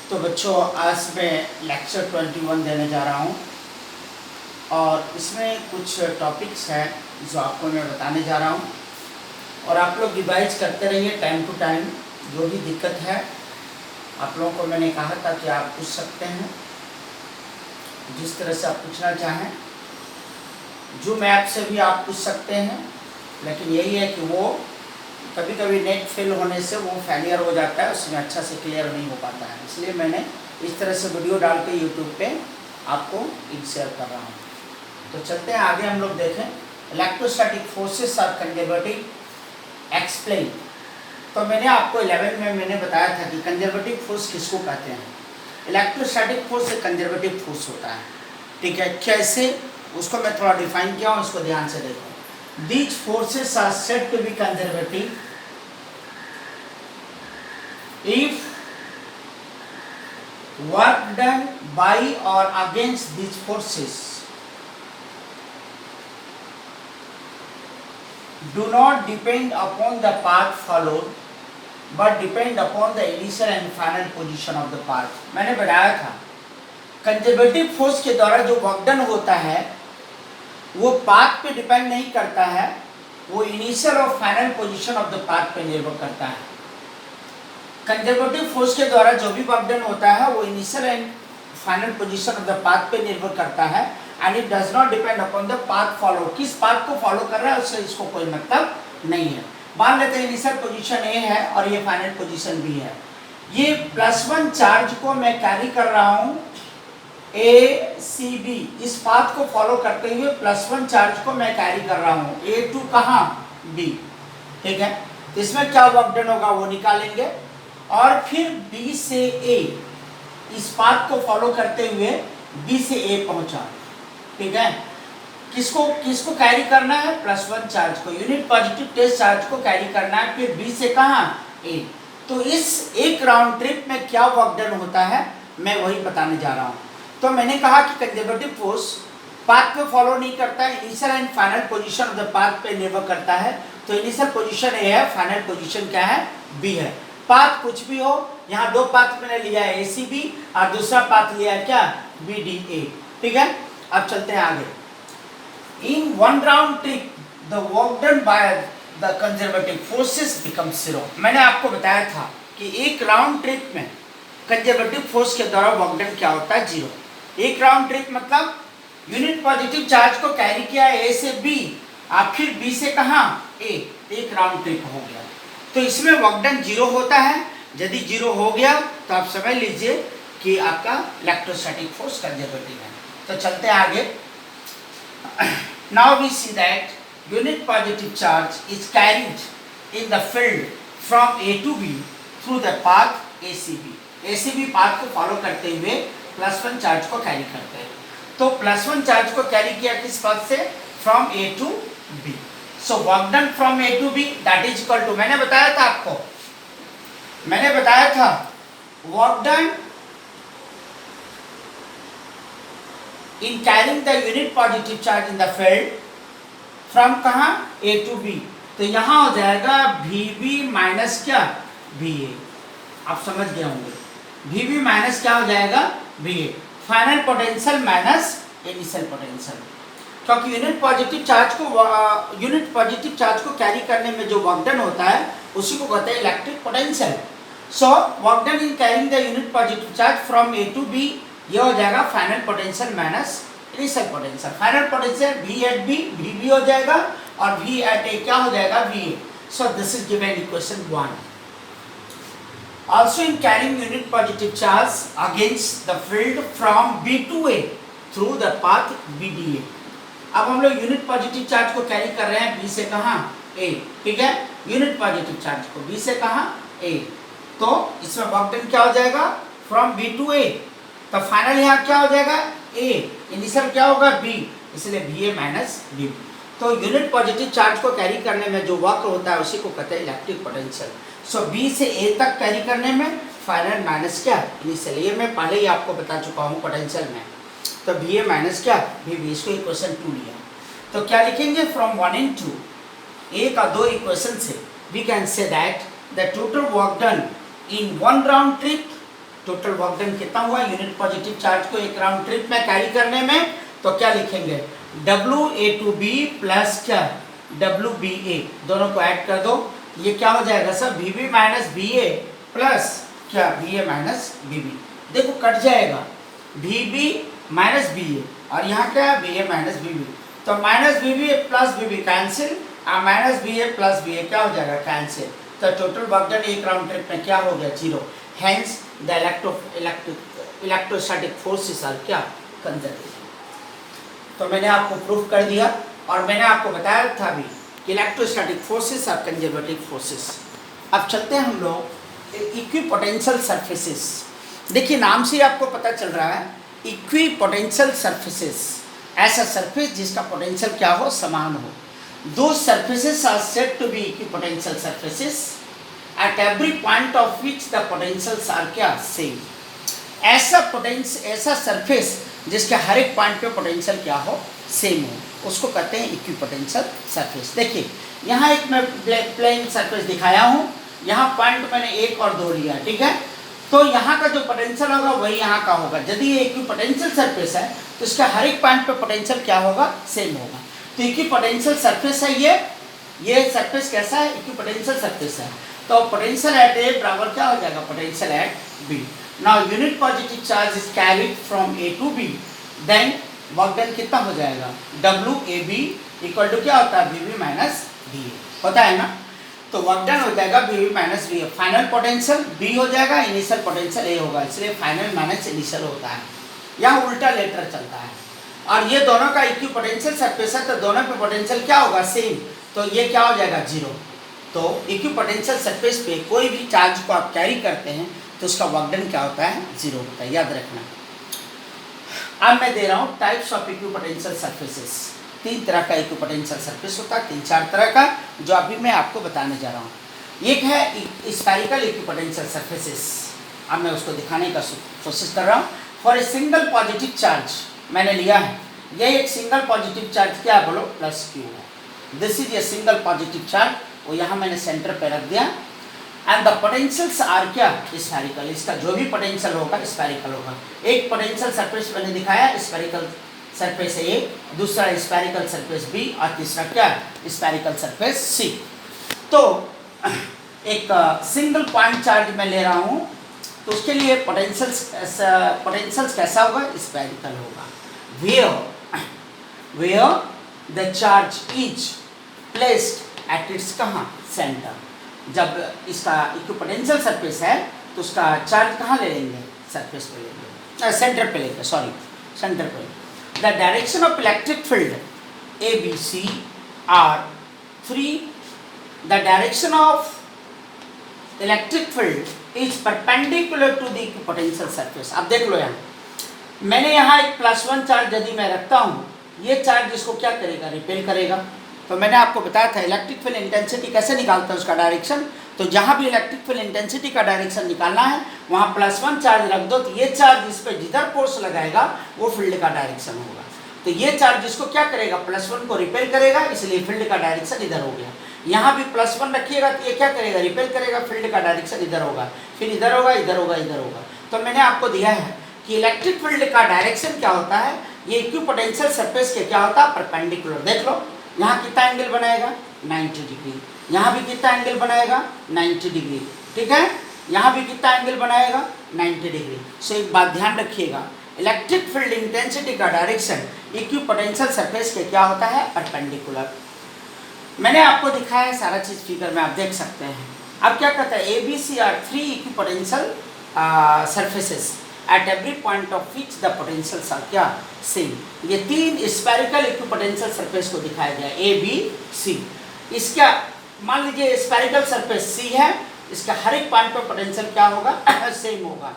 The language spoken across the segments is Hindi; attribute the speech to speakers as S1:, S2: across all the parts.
S1: तो बच्चों, आज मैं लेक्चर 21 देने जा रहा हूँ और इसमें कुछ टॉपिक्स हैं जो आपको मैं बताने जा रहा हूँ और आप लोग रिवाइज करते रहिए टाइम टू टाइम। जो भी दिक्कत है आप लोगों को मैंने कहा था कि आप पूछ सकते हैं जिस तरह से आप पूछना चाहें। जूम ऐप से भी आप पूछ सकते हैं, लेकिन यही है कि वो कभी कभी नेट फेल होने से वो फेलियर हो जाता है, उसमें अच्छा से क्लियर नहीं हो पाता है। इसलिए मैंने इस तरह से वीडियो डाल के यूट्यूब पे आपको शेयर कर रहा हूँ। तो चलते हैं आगे, हम लोग देखें electrostatic forces are conservative explain. तो मैंने आपको 11 में मैंने बताया था कि कंजर्वेटिव फोर्स किसको कहते हैं। इलेक्ट्रोस्टैटिक फोर्स एक कंजर्वेटिव फोर्स होता है, ठीक है। कैसे, उसको मैं थोड़ा डिफाइन किया हूँ, उसको ध्यान से देखो। These forces are said to be conservative if work done by or against these forces do not depend upon the path followed but depend upon the initial and final position of the path। मैंने बताया था कंजर्वेटिव फोर्स के द्वारा जो वर्क डन होता है वो पाथ पे डिपेंड नहीं करता है, वो इनिशियल और final position of the path पे निर्भर करता है। कंजर्वेटिव फोर्स के द्वारा जो भी वर्क डन होता है वो initial and final position of the path पे निर्भर करता है and it does not depend upon the path follow. किस पाथ को फॉलो कर रहा है उससे इसको कोई मतलब नहीं है। मान लेते हैं इनिशियल पोजीशन ए है और ये फाइनल पोजीशन बी है। ये +1 चार्ज को मैं कैरी कर रहा हूँ ए सी बी, इस पाथ को फॉलो करते हुए +1 चार्ज को मैं कैरी कर रहा हूँ ए टू कहाँ बी, ठीक है। तो इसमें क्या वर्क डन होगा वो निकालेंगे और फिर बी से ए, इस पाथ को फॉलो करते हुए बी से ए पहुंचा, ठीक है। किसको किसको कैरी करना है? +1 चार्ज को, यूनिट पॉजिटिव टेस्ट चार्ज को कैरी करना है, फिर बी से कहाँ ए। तो इस एक राउंड ट्रिप में क्या वर्क डन होता है मैं वही बताने जा रहा हूँ। तो मैंने कहा कि कंजर्वेटिव फोर्स पाथ पे फॉलो नहीं करता है, initial and final position of the path पे निर्भर करता है। तो इनिशियल पोजीशन ए है, फाइनल पोजीशन क्या है? बी है। पाथ कुछ भी हो, यहाँ दो पाथ मैंने लिया है ए सी बी और दूसरा पाथ लिया है क्या? बी डी ए, ठीक है। अब चलते हैं आगे। इन one round trip the work done by the conservative forces become 0। मैंने आपको बताया था कि एक राउंड ट्रिप में कंजर्वेटिव फोर्स के द्वारा वर्क डन क्या होता है? 0। एक राउंड ट्रिप मतलब यूनिट पॉजिटिव चार्ज को कैरी किया ए से बी और फिर बी से कहाँ ए, एक राउंड ट्रिप हो गया। तो इसमें वर्क डन 0 होता है। यदि 0 हो गया तो आप समझ लीजिए कि आपका इलेक्ट्रोस्टैटिक फोर्स कंजर्वेटिव है। तो चलते हैं आगे। Now we see that unit positive charge is carried in the field from A to B through the path A C B. A C B path को फॉलो करते हुए +1 चार्ज को कैरी करते हैं। तो +1 चार्ज को कैरी किया किस पाथ से? From A to B. So work done from A to B that is equal to, मैंने बताया था आपको, मैंने बताया था work done in carrying the unit positive charge in the field from कहाँ? A to B. तो यहां हो जाएगा VB माइनस क्या? VA। आप समझ गए होंगे, VB माइनस क्या हो जाएगा? VA। Final potential minus initial potential, क्योंकि यूनिट पॉजिटिव चार्ज को कैरी करने में जो वर्क डन होता है उसी को कहते हैं electric potential. So work done in carrying the unit positive charge from A to B, ये हो जाएगा final potential minus initial potential. Final potential V at B VB हो जाएगा और V एट ए क्या हो जाएगा? VA। So this is given equation 1। Also in carrying unit positive charge against the field from B to A through the path BDA। अब हम लोग यूनिट पॉजिटिव चार्ज को कैरी कर रहे हैं B से कहाँ? A, ठीक है। यूनिट पॉजिटिव चार्ज को B से कहाँ? A। तो इसमें वर्क डन क्या हो जाएगा? From B to A। तो फाइनल यहाँ क्या हो जाएगा? A। इनिशियल क्या होगा? B, इसलिए VA माइनस VB। तो यूनिट पॉजिटिव चार्ज को कैरी करने में जो वर्क होता है उसी को कहते हैं इलेक्ट्रिक पोटेंशियल। सो B से A तक कैरी करने में फाइनल माइनस क्या? इनिशियल। ये मैं पहले ही आपको बता चुका हूँ पोटेंशियल में। तो VA माइनस क्या? VB। इसको इक्वेशन 2 लिया। तो क्या लिखेंगे? फ्रॉम 1 and 2, A का 2 इक्वेशन से we can say that the total work done in one round trip total work done कितना हुआ यूनिट पॉजिटिव चार्ज को एक राउंड ट्रिप में कैरी करने में, तो क्या लिखेंगे WA2B प्लस क्या WBA, दोनों को ऐड कर दो, ये क्या हो जाएगा sir VB minus BA plus क्या BA माइनस BB, देखो कट जाएगा VB माइनस BA और यहाँ क्या है BA माइनस BB, तो minus BB plus BB cancel और माइनस BA प्लस BA क्या हो जाएगा कैंसिल, तो टोटल वर्क डन एक राउंड ट्रिप में क्या हो गया 0, hence the electrostatic forces are क्या कंजर्वेटिव। तो मैंने आपको प्रूफ कर दिया और मैंने आपको बताया था भी कि electrostatic forces are conservative forces. अब चलते हैं हम लोग इक्विपोटेंशियल सरफेसेस। देखिए नाम से ही आपको पता चल रहा है इक्विपोटेंशियल सरफेसेस, ऐसा सरफेस जिसका पोटेंशियल क्या हो समान हो। दो surfaces are said to be equipotential surfaces at every point of which the potentials are क्या सेम। ऐसा सरफेस जिसके हर एक पॉइंट पे पोटेंशियल क्या हो सेम हो, उसको कहते हैं इक्विपोटेंशियल सरफेस। देखिए यहाँ एक मैं प्लेन सरफेस दिखाया हूँ, यहाँ पॉइंट मैंने 1 और 2 लिया, ठीक है, तो यहाँ का जो पोटेंशियल होगा वही यहाँ का होगा। यदि ये इक्विपोटेंशियल सरफेस है तो इसका हर एक पॉइंट पे पोटेंशियल क्या होगा सेम होगा। तो इक्विपोटेंशियल सरफेस है ये सरफेस कैसा है इक्विपोटेंशियल सरफेस है, तो पोटेंशियल एट ए बराबर क्या हो जाएगा potential at B. Now unit positive charge is carried from A to B, then work done कितना हो जाएगा WAB इक्वल टू क्या होता है BB माइनस BA होता है ना, तो वर्क डन हो जाएगा BB minus BA। Final potential B हो जाएगा, इनिशियल पोटेंशियल A होगा, इसलिए फाइनल माइनस इनिशियल होता है, यहाँ उल्टा लेटर चलता है। और ये दोनों का इक्विपोटेंशियल सरफेस है तो दोनों पे पोटेंशियल क्या होगा सेम, तो ये क्या हो जाएगा 0। तो इक्विपोटेंशियल सरफेस पे कोई भी चार्ज को आप कैरी करते हैं तो उसका वर्क डन क्या होता है 0 होता है, याद रखना। अब मैं दे रहा हूँ टाइप्स ऑफ इक्विपोटेंशियल सरफेसेस। 3 तरह का इक्विपोटेंशियल सरफेस होता है, 3-4 तरह का, जो अभी मैं आपको बताने जा रहा हूँ। एक है स्फेरिकल इक्विपोटेंशियल सरफेसेस, अब मैं उसको दिखाने का कोशिश कर रहा हूँ। For a single positive charge मैंने लिया है, यह एक सिंगल पॉजिटिव चार्ज क्या बोलो +Q है। This is a single positive charge, वो यहाँ मैंने सेंटर पे रख दिया। एंड द पोटेंशियल्स आर क्या स्फेरिकल, इसका जो भी पोटेंशियल होगा स्फेरिकल होगा। एक पोटेंशियल सरफेस मैंने दिखाया स्फेरिकल सरफेस A, दूसरा स्फेरिकल सरफेस B और तीसरा क्या स्फेरिकल सरफेस C। तो एक सिंगल पॉइंट चार्ज मैं ले रहा हूँ तो उसके लिए पोटेंशियल्स कैसा होगा स्फेरिकल होगा। where the charge is placed at its कहाँ सेंटर, जब इसका इक्विपोटेंशियल सरफेस है तो उसका चार्ज कहाँ ले लेंगे सरफेस पे लेंगे, सेंटर पे लेंगे, सॉरी सेंटर पे। The direction of electric field ABC are free, the direction of electric field is perpendicular to the equipotential surface. अब देख लो यहाँ मैंने यहाँ एक +1 चार्ज यदि मैं रखता हूँ, ये चार्ज इसको क्या करेगा रिपेल करेगा। तो मैंने आपको बताया था इलेक्ट्रिक फील्ड इंटेंसिटी कैसे निकालता है उसका डायरेक्शन, तो जहाँ भी इलेक्ट्रिक फील्ड इंटेंसिटी का डायरेक्शन निकालना है वहाँ +1 चार्ज रख दो, तो ये चार्ज इस पर जिधर फोर्स लगाएगा वो फील्ड का डायरेक्शन होगा। तो ये चार्ज इसको क्या करेगा +1 को रिपेल करेगा, इसलिए फील्ड का डायरेक्शन इधर हो गया। यहाँ भी +1 रखिएगा तो ये क्या करेगा रिपेल करेगा, फील्ड का डायरेक्शन इधर होगा, फिर इधर होगा इधर होगा इधर होगा। तो मैंने आपको दिया है कि इलेक्ट्रिक फील्ड का डायरेक्शन क्या होता है, ये इक्विपोटेंशियल सरफेस के क्या होता है परपेंडिकुलर। देख लो यहाँ कितना एंगल बनाएगा 90 डिग्री, यहाँ भी कितना एंगल बनाएगा 90 डिग्री, ठीक है, यहाँ भी कितना एंगल बनाएगा 90 डिग्री। सो एक बात ध्यान रखिएगा, इलेक्ट्रिक फील्ड इंटेंसिटी का डायरेक्शन इक्विपोटेंशियल सरफेस के क्या होता है परपेंडिकुलर। मैंने आपको दिखाया है सारा चीज़ फिगर में, आप देख सकते हैं। अब क्या कहता है ABC are 3 equipotential surfaces at every point of which the potentials are क्या सेम। ये 3 स्फेरिकल इक्विपोटेंशियल सरफेस को दिखाया गया ABC। इसका मान लीजिए स्फेरिकल सरफेस C है, इसका हर एक पॉइंट पर पोटेंशियल क्या होगा सेम होगा।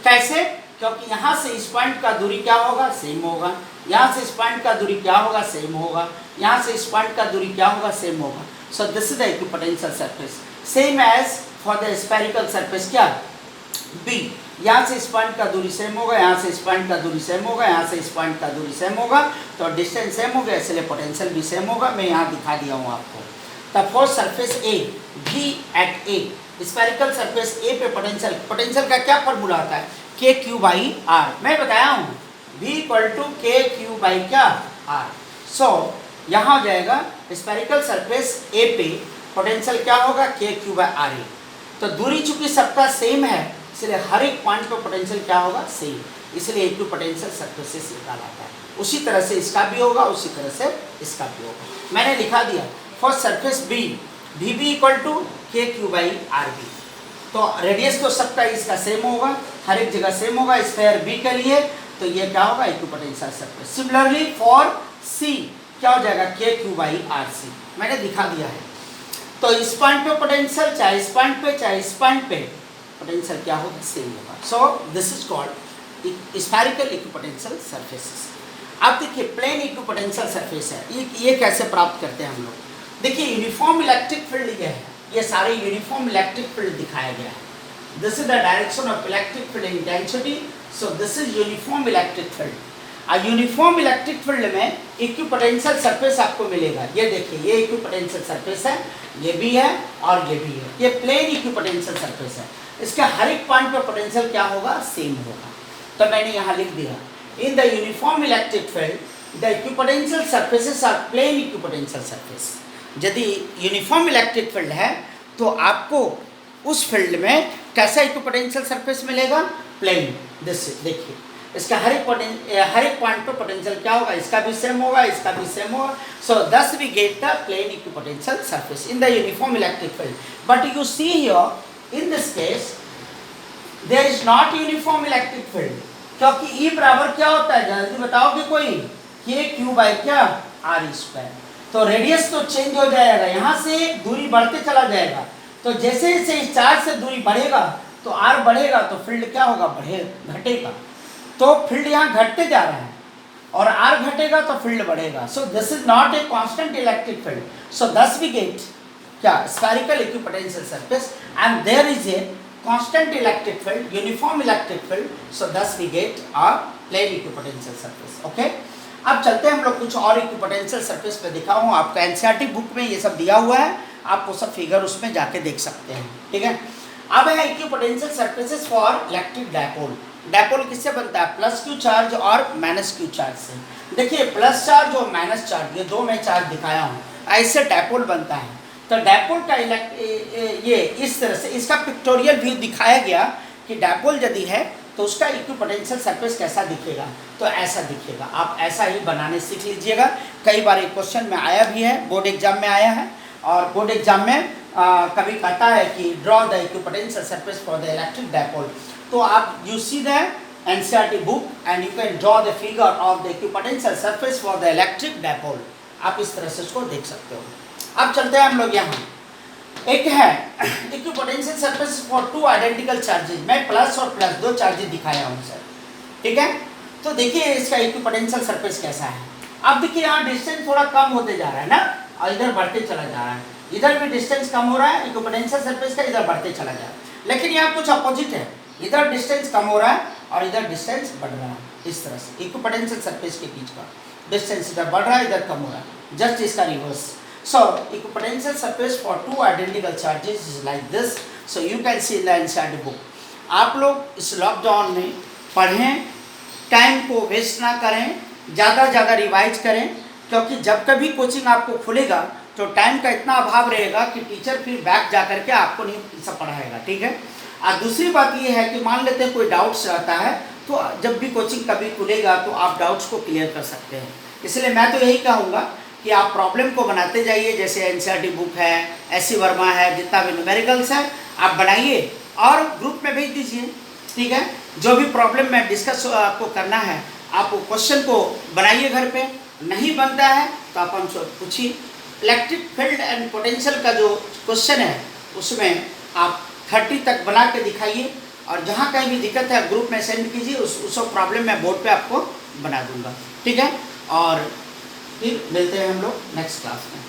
S1: कैसे, क्योंकि यहाँ से इस पॉइंट का दूरी क्या होगा सेम होगा, यहाँ से इस पॉइंट का दूरी क्या होगा सेम होगा, यहाँ से इस पॉइंट का दूरी क्या होगा सेम होगा। So this is the equipotential surface same as for the spherical surface क्या B। यहाँ से इस पॉइंट का दूरी सेम होगा, यहाँ से इस पॉइंट का दूरी सेम होगा, यहाँ से इस पॉइंट का दूरी सेम होगा, तो डिस्टेंस सेम हो गया इसलिए पोटेंशियल भी सेम होगा। मैं यहाँ दिखा दिया हूँ आपको। The for surface A B at A spherical surface A पे पोटेंशियल का क्या फॉर्मूला होता है, के क्यू बाई आर। मैं बताया हूँ V equal to K Q by क्या आर। सो यहाँ हो जाएगा स्फेरिकल सरफेस ए पे पोटेंशियल क्या होगा, के क्यू बाई आर ए। तो दूरी चूंकि सबका सेम है इसलिए हर एक पॉइंट पे पोटेंशियल क्या होगा, सेम, इसलिए इक्वी पोटेंशियल सरफेसेस निकाला आता है। उसी तरह से इसका भी होगा, उसी तरह से इसका भी होगा। मैंने लिखा दिया for surface B V B equal to K Q by R B. तो रेडियस तो सबका इसका सेम होगा, हर एक जगह सेम होगा स्फीयर बी के लिए, तो ये क्या होगा, equipotential surface. Similarly for C क्या हो जाएगा, के क्यू बाई आर सी, मैंने दिखा दिया है। तो इस पॉइंट पे पोटेंशियल चाहे इस पॉइंट पे चाहे इस पॉइंट पे पोटेंशियल क्या होगा, सेम होगा। So this is called spherical equipotential surfaces. अब देखिए प्लेन इक्विपोटेंशियल सरफेस है, ये कैसे प्राप्त करते हैं हम लोग। देखिए यूनिफॉर्म इलेक्ट्रिक फील्ड ये है, ये सारे यूनिफॉर्म इलेक्ट्रिक फील्ड दिखाया गया है। This is the direction of electric field intensity, so this is uniform electric field. Uniform electric field में इक्विपोटेंशियल सरफेस आपको मिलेगा। ये देखिए ये इक्विपोटेंशियल सरफेस है, ये भी है और ये भी है, ये प्लेन इक्विपोटेंशियल सरफेस है। इसका हर एक पॉइंट पर पोटेंशियल क्या होगा, सेम होगा। तो मैंने यहाँ लिख दिया in the uniform electric field the equipotential surfaces are plane equipotential surface. यदि यूनिफॉर्म इलेक्ट्रिक फील्ड है तो आपको उस फील्ड में कैसा इक्विपोटेंशियल सरफेस मिलेगा, प्लेन। देखिए इसका हर एक पॉइंट पर पोटेंशियल क्या होगा, इसका भी सेम होगा, इसका भी सेम होगा। So thus we get the plane equipotential surface in the uniform electric field. But you see here in this case there is not uniform electric field, क्योंकि E बराबर क्या होता है, जल्दी बताओगे कोई, के क्यू बाई क्या आर स्क्वायर। तो रेडियस तो चेंज हो जाएगा, यहाँ से दूरी बढ़ते चला जाएगा। तो जैसे जैसे इस चार्ज से दूरी बढ़ेगा तो R बढ़ेगा तो फील्ड क्या होगा, घटेगा। तो फील्ड यहाँ घटते जा रहा है और R घटेगा तो फील्ड बढ़ेगा। So this is not a constant electric field. So thus we get क्या, spherical equipotential surface and there is a constant electric field, uniform electric field. So thus we get a plane equipotential surface. Okay, अब चलते हैं हम लोग कुछ और इक्विपोटेंशियल सरफेस पे दिखाऊँ। आपका एनसीईआरटी बुक में ये सब दिया हुआ है, आप वो सब फिगर उसमें जाके देख सकते हैं, ठीक है। अब है equipotential surfaces for electric dipole. Dipole किससे बनता है, प्लस क्यू चार्ज और माइनस क्यू चार्ज से। देखिए प्लस चार्ज और माइनस चार्ज, ये दो मैं चार्ज दिखाया हूँ, ऐसे डायपोल बनता है। तो डायपोल का ये इस तरह से इसका पिक्टोरियल व्यू दिखाया गया कि डायपोल यदि है तो उसका इक्विपोटेंशियल सरफेस कैसा दिखेगा, तो ऐसा दिखेगा। आप ऐसा ही बनाने सीख लीजिएगा। कई बार एक क्वेश्चन में आया भी है, बोर्ड एग्जाम में आया है, और बोर्ड एग्जाम में कभी कहता है कि draw the equipotential surface for the electric dipole. तो आप you see the NCERT book and you can draw the figure of the equipotential surface for the electric dipole. आप इस तरह से उसको देख सकते हो। अब चलते हैं हम लोग यहाँ, एक है equipotential surface for two identical charges. मैं प्लस और प्लस दो चार्जेस दिखाया हूँ सर, ठीक है। तो देखिए इसका इक्विपोटेंशियल सरफेस कैसा है। अब देखिए यहाँ डिस्टेंस थोड़ा कम होते जा रहा है ना, और इधर बढ़ते चला जा रहा है। इधर भी डिस्टेंस कम हो रहा है इक्विपोटेंशियल सरफेस का, इधर बढ़ते चला जा रहा है। लेकिन यहाँ कुछ अपोजिट है, इधर डिस्टेंस कम हो रहा है और इधर डिस्टेंस बढ़ रहा है। इस तरह से इक्विपोटेंशियल सरफेस के बीच का डिस्टेंस इधर बढ़ रहा है, इधर कम हो रहा है, जस्ट इसका reverse. So equipotential surface for two identical charges is like this. So you can see in the NCERT book. आप लोग इस लॉकडाउन में पढ़ें, टाइम को वेस्ट ना करें, ज़्यादा रिवाइज करें, क्योंकि जब कभी कोचिंग आपको खुलेगा तो टाइम का इतना अभाव रहेगा कि टीचर फिर बैक जा करके आपको नहीं सब पढ़ाएगा, ठीक है। और दूसरी बात ये है कि मान लेते हैं कोई डाउट्स रहता है, तो जब भी कोचिंग कभी खुलेगा तो आप डाउट्स को क्लियर कर सकते हैं। इसलिए मैं तो यही कहूँगा कि आप प्रॉब्लम को बनाते जाइए, जैसे एनसीईआरटी बुक है, एससी वर्मा है, जितना भी न्यूमेरिकल्स है आप बनाइए और ग्रुप में भेज दीजिए, ठीक है। जो भी प्रॉब्लम में डिस्कस आपको करना है आप क्वेश्चन को बनाइए घर पे, नहीं बनता है तो आप हमसे पूछिए। इलेक्ट्रिक फील्ड एंड पोटेंशियल का जो क्वेश्चन है उसमें आप 30 तक बना के दिखाइए, और जहाँ कहीं भी दिक्कत है ग्रुप में सेंड कीजिए, उस प्रॉब्लम मैं बोर्ड पे आपको बना दूंगा, ठीक है। और फिर मिलते हैं हम लोग नेक्स्ट क्लास में।